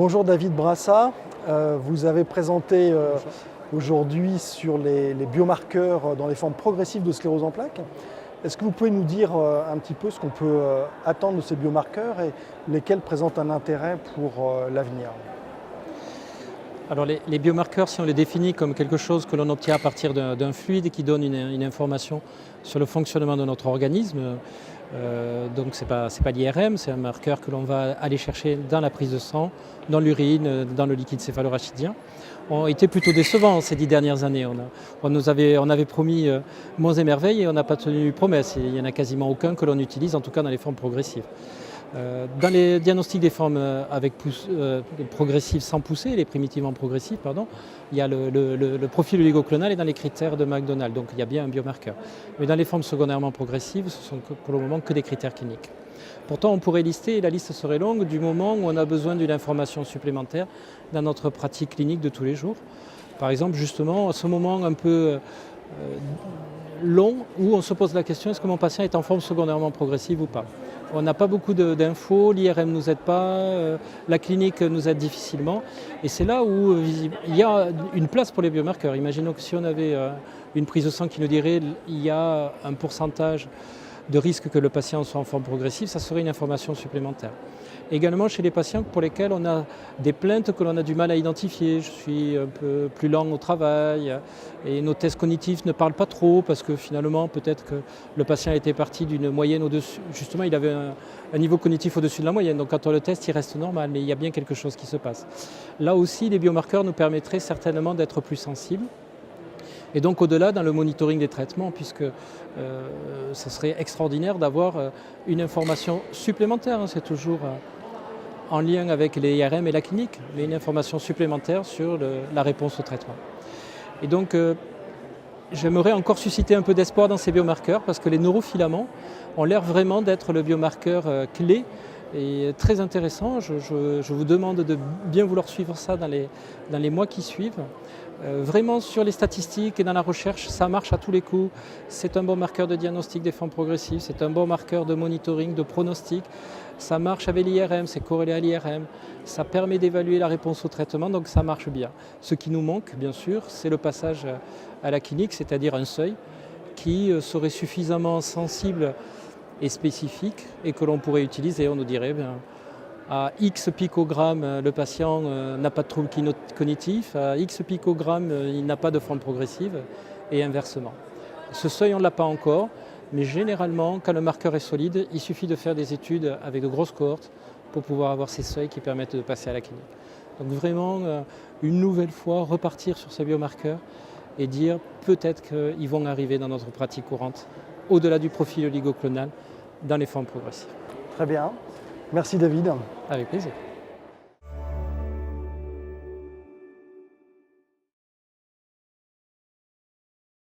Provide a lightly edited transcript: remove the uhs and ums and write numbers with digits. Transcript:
Bonjour David Brassat, vous avez présenté aujourd'hui sur les biomarqueurs dans les formes progressives de sclérose en plaques. Est-ce que vous pouvez nous dire un petit peu ce qu'on peut attendre de ces biomarqueurs et lesquels présentent un intérêt pour l'avenir? Alors les biomarqueurs, si on les définit comme quelque chose que l'on obtient à partir d'un fluide qui donne une information sur le fonctionnement de notre organisme, donc c'est pas l'IRM, c'est un marqueur que l'on va aller chercher dans la prise de sang, dans l'urine, dans le liquide céphalorachidien, ont été plutôt décevants ces 10 dernières années. On avait promis monts et merveilles et on n'a pas tenu promesse. Il n'y en a quasiment aucun que l'on utilise, en tout cas dans les formes progressives. Dans les diagnostics des formes progressives sans pousser, les primitivement progressives, pardon, il y a le profil oligoclonal et dans les critères de McDonald, donc il y a bien un biomarqueur. Mais dans les formes secondairement progressives, ce sont pour le moment que des critères cliniques. Pourtant, on pourrait lister, et la liste serait longue, du moment où on a besoin d'une information supplémentaire dans notre pratique clinique de tous les jours. Par exemple, justement, à ce moment un peu long où on se pose la question, est-ce que mon patient est en forme secondairement progressive ou pas? On n'a pas beaucoup d'infos, l'IRM ne nous aide pas, la clinique nous aide difficilement. Et c'est là où il y a une place pour les biomarqueurs. Imaginons que si on avait une prise de sang qui nous dirait qu'il y a un pourcentage de risque que le patient soit en forme progressive, ça serait une information supplémentaire. Également chez les patients pour lesquels on a des plaintes que l'on a du mal à identifier. Je suis un peu plus lent au travail et nos tests cognitifs ne parlent pas trop parce que finalement peut-être que le patient était parti d'une moyenne au-dessus. Justement, il avait un niveau cognitif au-dessus de la moyenne. Donc quand on le teste, il reste normal, mais il y a bien quelque chose qui se passe. Là aussi, les biomarqueurs nous permettraient certainement d'être plus sensibles. Et donc au-delà dans le monitoring des traitements, puisque ce serait extraordinaire d'avoir une information supplémentaire, hein, c'est toujours en lien avec les IRM et la clinique, mais une information supplémentaire sur la réponse au traitement. Et donc j'aimerais encore susciter un peu d'espoir dans ces biomarqueurs, parce que les neurofilaments ont l'air vraiment d'être le biomarqueur clé et très intéressant. Je vous demande de bien vouloir suivre ça dans les mois qui suivent. Vraiment sur les statistiques et dans la recherche, ça marche à tous les coups. C'est un bon marqueur de diagnostic des formes progressives, c'est un bon marqueur de monitoring, de pronostic. Ça marche avec l'IRM, c'est corrélé à l'IRM. Ça permet d'évaluer la réponse au traitement, donc ça marche bien. Ce qui nous manque, bien sûr, c'est le passage à la clinique, c'est-à-dire un seuil qui serait suffisamment sensible et spécifique et que l'on pourrait utiliser. On nous dirait, à X picogrammes, le patient n'a pas de trouble cognitif, à X picogrammes, il n'a pas de forme progressive, et inversement. Ce seuil, on ne l'a pas encore, mais généralement, quand le marqueur est solide, il suffit de faire des études avec de grosses cohortes pour pouvoir avoir ces seuils qui permettent de passer à la clinique. Donc vraiment, une nouvelle fois, repartir sur ces biomarqueurs et dire peut-être qu'ils vont arriver dans notre pratique courante, au-delà du profil oligoclonal, dans les formes progressives. Très bien. Merci David. Avec plaisir.